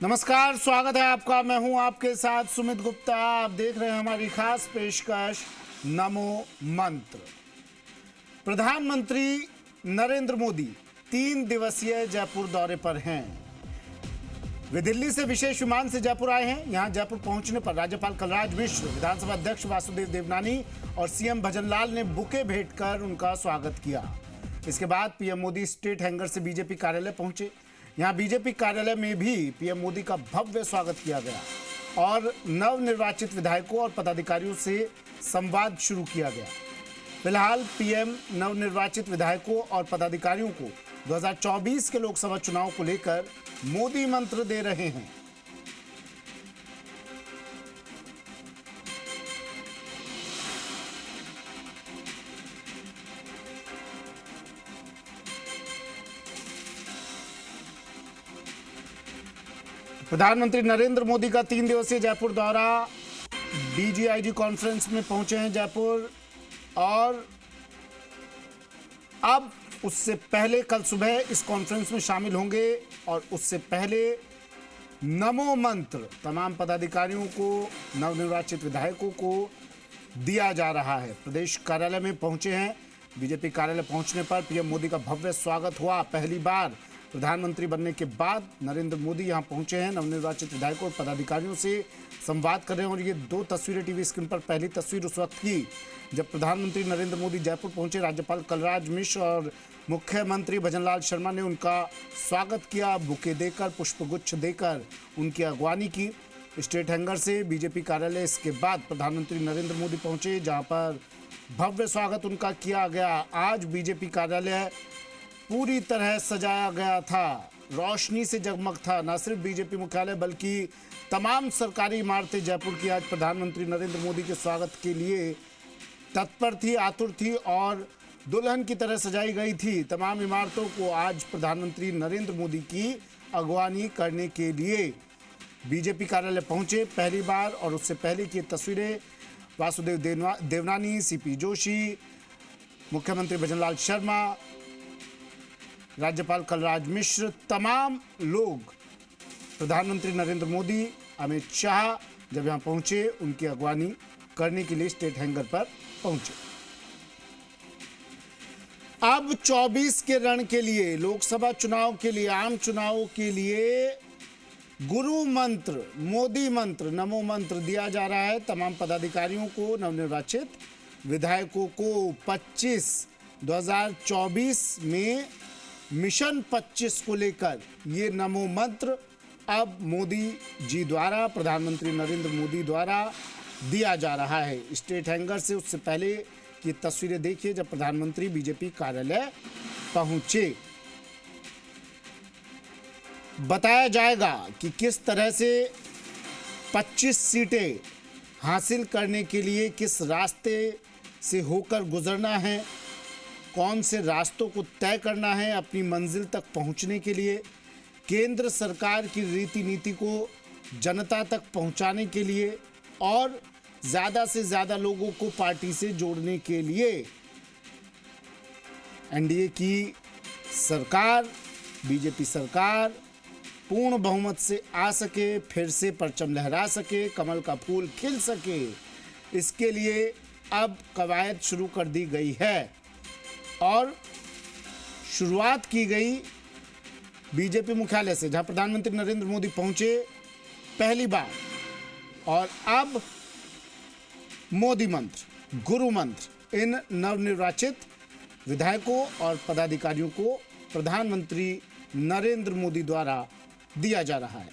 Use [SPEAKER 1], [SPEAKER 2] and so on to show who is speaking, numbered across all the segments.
[SPEAKER 1] नमस्कार, स्वागत है आपका। मैं हूं आपके साथ सुमित गुप्ता। आप देख रहे हैं हमारी खास पेशकश नमो मंत्र। प्रधानमंत्री नरेंद्र मोदी 3 दिवसीय जयपुर दौरे पर हैं। वे दिल्ली से विशेष विमान से जयपुर आए हैं। यहां जयपुर पहुंचने पर राज्यपाल कलराज मिश्र, विधानसभा अध्यक्ष वासुदेव देवनानी और सीएम भजनलाल ने बुके भेंट कर उनका स्वागत किया। इसके बाद पीएम मोदी स्टेट हैंगर से बीजेपी कार्यालय पहुंचे। यहां बीजेपी कार्यालय में भी पीएम मोदी का भव्य स्वागत किया गया और नवनिर्वाचित विधायकों और पदाधिकारियों से संवाद शुरू किया गया। फिलहाल पीएम नवनिर्वाचित विधायकों और पदाधिकारियों को 2024 के लोकसभा चुनाव को लेकर मोदी मंत्र दे रहे हैं। प्रधानमंत्री नरेंद्र मोदी का 3 दिवसीय जयपुर दौरा। डीजीआईजी कॉन्फ्रेंस में पहुंचे हैं जयपुर और अब उससे पहले कल सुबह इस कॉन्फ्रेंस में शामिल होंगे और उससे पहले नमो मंत्र तमाम पदाधिकारियों को, नवनिर्वाचित विधायकों को दिया जा रहा है। प्रदेश कार्यालय में पहुंचे हैं। बीजेपी कार्यालय पहुंचने पर पीएम मोदी का भव्य स्वागत हुआ। पहली बार प्रधानमंत्री बनने के बाद नरेंद्र मोदी यहां पहुंचे हैं। नवनिर्वाचित विधायकों और पदाधिकारियों से संवाद कर रहे हैं और ये 2 तस्वीरें टीवी स्क्रीन पर। पहली तस्वीर उस वक्त की जब प्रधानमंत्री नरेंद्र मोदी जयपुर पहुंचे। राज्यपाल कलराज मिश्र और मुख्यमंत्री भजनलाल शर्मा ने उनका स्वागत किया। बुके देकर, पुष्पगुच्छ देकर उनकी अगवानी की। स्टेट हैंगर से बीजेपी कार्यालय इसके बाद प्रधानमंत्री नरेंद्र मोदी पहुंचे, जहां पर भव्य स्वागत उनका किया गया। आज बीजेपी कार्यालय पूरी तरह सजाया गया था, रोशनी से जगमग था। न सिर्फ बीजेपी मुख्यालय बल्कि तमाम सरकारी इमारतें जयपुर की आज प्रधानमंत्री नरेंद्र मोदी के स्वागत के लिए तत्पर थी, आतुर थी और दुल्हन की तरह सजाई गई थी। तमाम इमारतों को आज प्रधानमंत्री नरेंद्र मोदी की अगवानी करने के लिए बीजेपी कार्यालय पहुंचे पहली बार। और उससे पहले की तस्वीरें वासुदेव देवनानी, सीपी जोशी, मुख्यमंत्री भजनलाल शर्मा, राज्यपाल कलराज मिश्र, तमाम लोग प्रधानमंत्री नरेंद्र मोदी, अमित शाह जब यहां पहुंचे उनकी अगवानी करने के लिए स्टेट हैंगर पर पहुंचे। अब 24 के रण के लिए, लोकसभा चुनाव के लिए, आम चुनाव के लिए गुरु मंत्र, मोदी मंत्र, नमो मंत्र दिया जा रहा है तमाम पदाधिकारियों को, नवनिर्वाचित विधायकों को। 2024 में मिशन 25 को लेकर ये नमो मंत्र अब मोदी जी द्वारा, प्रधानमंत्री नरेंद्र मोदी द्वारा दिया जा रहा है। स्टेट हैंगर से उससे पहले की तस्वीरें देखिए जब प्रधानमंत्री बीजेपी कार्यालय पहुंचे। बताया जाएगा कि किस तरह से 25 सीटें हासिल करने के लिए किस रास्ते से होकर गुजरना है, कौन से रास्तों को तय करना है अपनी मंजिल तक पहुंचने के लिए, केंद्र सरकार की रीति नीति को जनता तक पहुंचाने के लिए और ज़्यादा से ज़्यादा लोगों को पार्टी से जोड़ने के लिए एनडीए की सरकार, बीजेपी सरकार पूर्ण बहुमत से आ सके, फिर से परचम लहरा सके, कमल का फूल खिल सके, इसके लिए अब कवायद शुरू कर दी गई है। और शुरुआत की गई बीजेपी मुख्यालय से, जहां प्रधानमंत्री नरेंद्र मोदी पहुंचे पहली बार। और अब मोदी मंत्र, गुरु मंत्र इन नवनिर्वाचित विधायकों और पदाधिकारियों को प्रधानमंत्री नरेंद्र मोदी द्वारा दिया जा रहा है।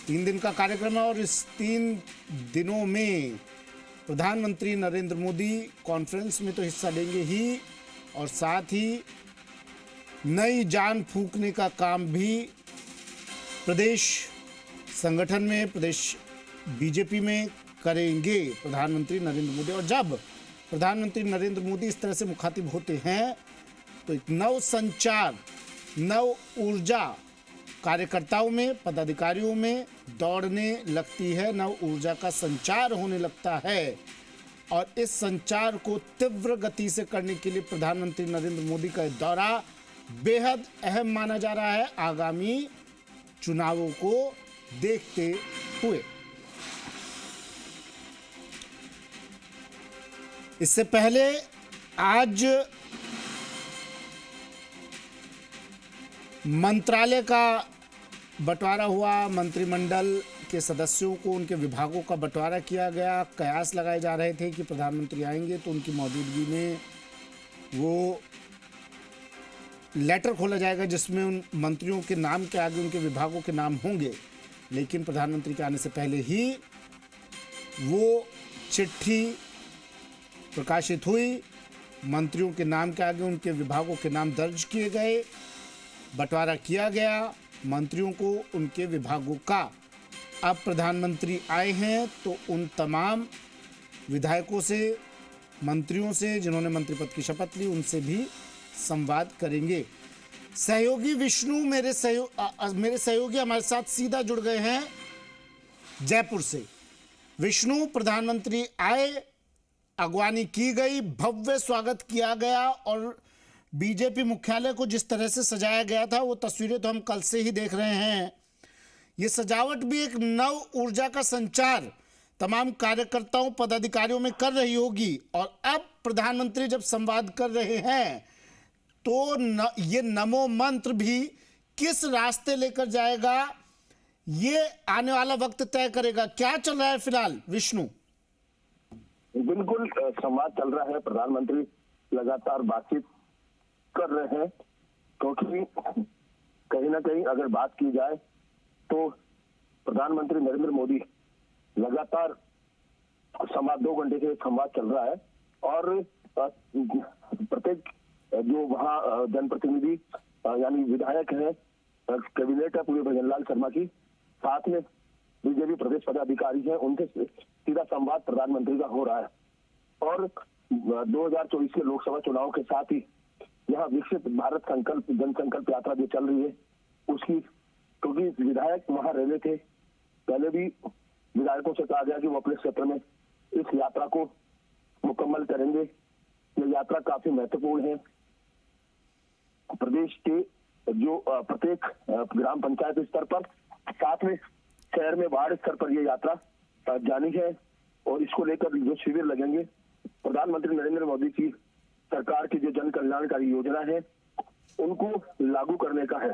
[SPEAKER 1] 3 दिन का कार्यक्रम है और इस 3 दिनों में प्रधानमंत्री नरेंद्र मोदी कॉन्फ्रेंस में तो हिस्सा लेंगे ही और साथ ही नई जान फूंकने का काम भी प्रदेश संगठन में, प्रदेश बीजेपी में करेंगे प्रधानमंत्री नरेंद्र मोदी। और जब प्रधानमंत्री नरेंद्र मोदी इस तरह से मुखातिब होते हैं तो एक नव संचार, नव ऊर्जा कार्यकर्ताओं में, पदाधिकारियों में दौड़ने लगती है, नव ऊर्जा का संचार होने लगता है। और इस संचार को तीव्र गति से करने के लिए प्रधानमंत्री नरेंद्र मोदी का दौरा बेहद अहम माना जा रहा है। आगामी चुनावों को देखते हुए। इससे पहले आज मंत्रालय का बंटवारा हुआ, मंत्रिमंडल के सदस्यों को उनके विभागों का बंटवारा किया गया। कयास लगाए जा रहे थे कि प्रधानमंत्री आएंगे तो उनकी मौजूदगी में वो लेटर खोला जाएगा जिसमें उन मंत्रियों के नाम के आगे उनके विभागों के नाम होंगे, लेकिन प्रधानमंत्री के आने से पहले ही वो चिट्ठी प्रकाशित हुई। मंत्रियों के नाम के आगे उनके विभागों के नाम दर्ज किए गए, बंटवारा किया गया मंत्रियों को उनके विभागों का। अब प्रधानमंत्री आए हैं तो उन तमाम विधायकों से, मंत्रियों से जिन्होंने मंत्री पद की शपथ ली, उनसे भी संवाद करेंगे। सहयोगी विष्णु मेरे सहयोगी हमारे साथ सीधा जुड़ गए हैं जयपुर से। विष्णु, प्रधानमंत्री आए, अगवानी की गई, भव्य स्वागत किया गया और बीजेपी मुख्यालय को जिस तरह से सजाया गया था वो तस्वीरें तो हम कल से ही देख रहे हैं। ये सजावट भी एक नव ऊर्जा का संचार तमाम कार्यकर्ताओं, पदाधिकारियों में कर रही होगी। और अब प्रधानमंत्री जब संवाद कर रहे हैं तो ये नमो मंत्र भी किस रास्ते लेकर जाएगा, ये आने वाला वक्त तय करेगा। क्या चल रहा है फिलहाल विष्णु?
[SPEAKER 2] बिल्कुल संवाद चल रहा है। प्रधानमंत्री लगातार बातचीत कर रहे हैं, क्योंकि कहीं ना कहीं अगर बात की जाए तो प्रधानमंत्री नरेंद्र मोदी लगातार संवाद 2 घंटे से संवाद चल रहा है और प्रत्येक जो वहाँ जनप्रतिनिधि यानी विधायक है, कैबिनेट है पूरे भजनलाल शर्मा की, साथ में बीजेपी प्रदेश पदाधिकारी हैं, उनसे सीधा संवाद प्रधानमंत्री का हो रहा है। और 2024 के लोकसभा चुनाव के साथ ही यहाँ विकसित भारत संकल्प जनसंकल्प यात्रा जो चल रही है उसकी, क्योंकि विधायक वहां रहने थे, पहले भी विधायकों से कहा गया कि वो अपने क्षेत्र में इस यात्रा को मुकम्मल करेंगे। ये यात्रा काफी महत्वपूर्ण है। प्रदेश के जो प्रत्येक ग्राम पंचायत स्तर पर, साथ में शहर में वार्ड स्तर पर ये यात्रा जानी है और इसको लेकर जो शिविर लगेंगे, प्रधानमंत्री नरेंद्र मोदी की सरकार की जो जन कल्याणकारी योजना है उनको लागू करने का है।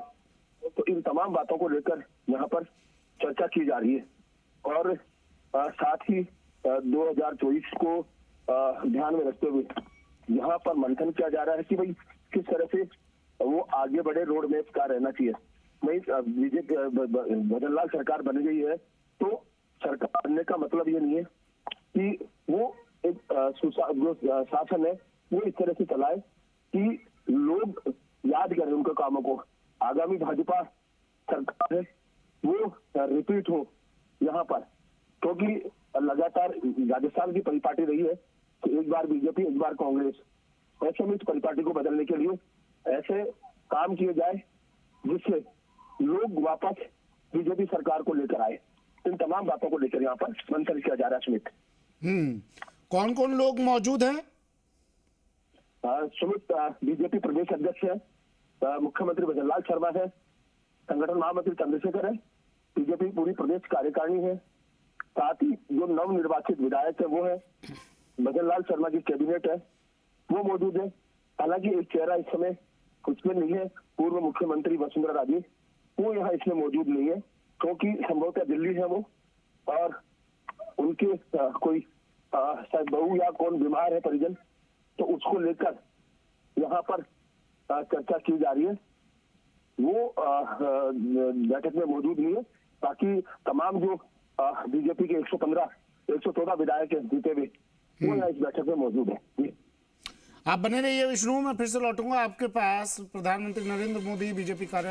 [SPEAKER 2] तो इन तमाम बातों को लेकर यहाँ पर चर्चा की जा रही है और साथ ही 2024 को ध्यान में रखते हुए यहाँ पर मंथन किया जा रहा है कि भाई किस तरह से वो आगे बढ़े, रोड मैप का रहना चाहिए। वही बीजेपी भजनलाल सरकार बन गई है तो सरकार बनने का मतलब ये नहीं है कि वो एक जो शासन है वो इस तरह से चलाए कि लोग याद करें उनके कामों को। आगामी भाजपा सरकार है वो रिपीट हो यहाँ पर, क्योंकि लगातार राजस्थान की परिपाटी रही है तो एक बार बीजेपी एक बार कांग्रेस, ऐसे में इस परिपाटी को बदलने के लिए ऐसे काम किए जाए जिससे लोग वापस बीजेपी सरकार को लेकर आए। इन तमाम बातों को लेकर यहाँ पर मंथन किया जा रहा है। सुमित,
[SPEAKER 1] कौन कौन लोग मौजूद हैं?
[SPEAKER 2] सुमित, बीजेपी प्रदेश अध्यक्ष है, मुख्यमंत्री भजनलाल शर्मा है, संगठन महामंत्री चंद्रशेखर है, बीजेपी पूरी प्रदेश कार्यकारिणी है, साथ ही जो नव निर्वाचित विधायक है वो है, भजनलाल शर्मा की कैबिनेट है वो मौजूद है। हालांकि एक चेहरा इस समय कुछ में नहीं है, पूर्व मुख्यमंत्री वसुंधरा राजे, वो यहाँ इसमें मौजूद नहीं है क्योंकि संभवतः दिल्ली है वो, और उनके कोई शायद बहू या कौन बीमार है परिजन, तो उसको लेकर यहाँ पर चर्चा की जा रही है। वो बैठक में मौजूद नहीं है। बाकी तमाम जो बीजेपी के 114 विधायक हैं जीते हुए वो यहाँ इस बैठक में मौजूद है।
[SPEAKER 1] आप बने रहिए विष्णु, मैं फिर से लौटूंगा आपके पास। प्रधानमंत्री नरेंद्र मोदी बीजेपी कार्यालय